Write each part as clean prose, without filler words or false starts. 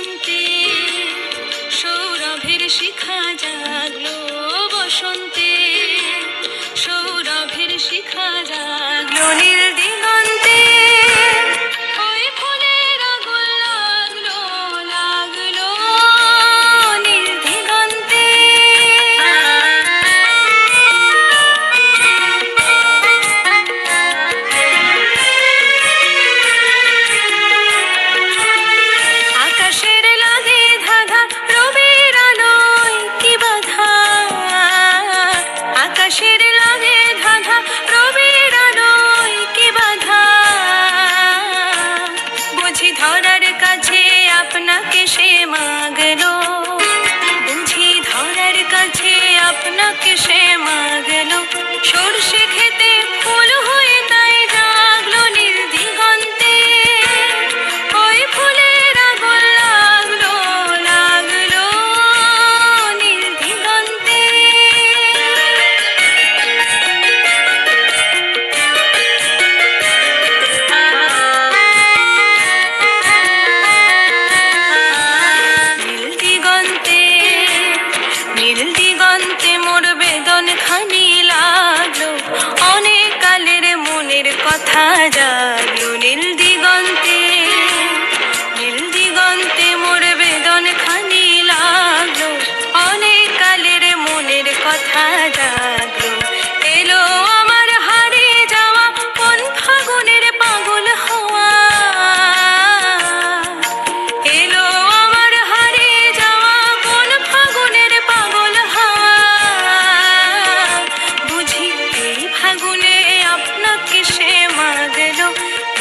বসন্তে, সৌরভের শিখা জাগলো বসন্তে, সৌরভের শিখা জাগলো নীল দিগন্তে। ওই ফুলের আগুন লাগলো লাগলো নীল দিগন্তে। আকাশের লাগে ধাঁধা রবির আলোয় কি বাধা, আকাশের লাগে ধাঁধা রবির আলোয় কি বাধা। বুঝি ধরার কাছে আপনাকে সে মাগলো, বুঝি ধরার কাছে আপনাকে সে মাগলো। সরষে খেতে ফুল হয়ে তাই জাগলো নীল দিগন্তে। ওই ফুলের আগুন লাগলো লাগলো নীল দিগন্তে। নীল দিগন্তে, নীল দিগন্তে মোর বেদন খানি লাগলো, অনেক কালের মনের কথা জাগলো নীল দিগন্তে। নীল দিগন্তে মোর বেদন খানি লাগলো, অনেক কালের মনের কথা জাগলো। এলো আমার হারিয়ে যাওয়া কোন ফাগুনের পাগল হওয়া, এলো আমার হারিয়ে যাওয়া কোন ফাগুনের পাগল হওয়া। বুঝি এই ফাগুনে আপনাকে সে মাগলো,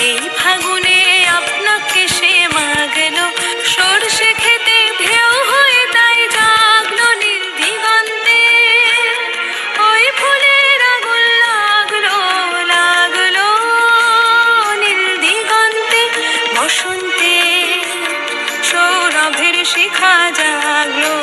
এই ফাগুনে আপনাকে সে মাগলো। সরষে খেতে ঢেউ হয়ে তাই জাগলো নীল দিগন্তে। ওই ফুলের আগুন লাগলো লাগলো নীল দিগন্তে। বসন্তে, সৌরভের শিখা জাগলো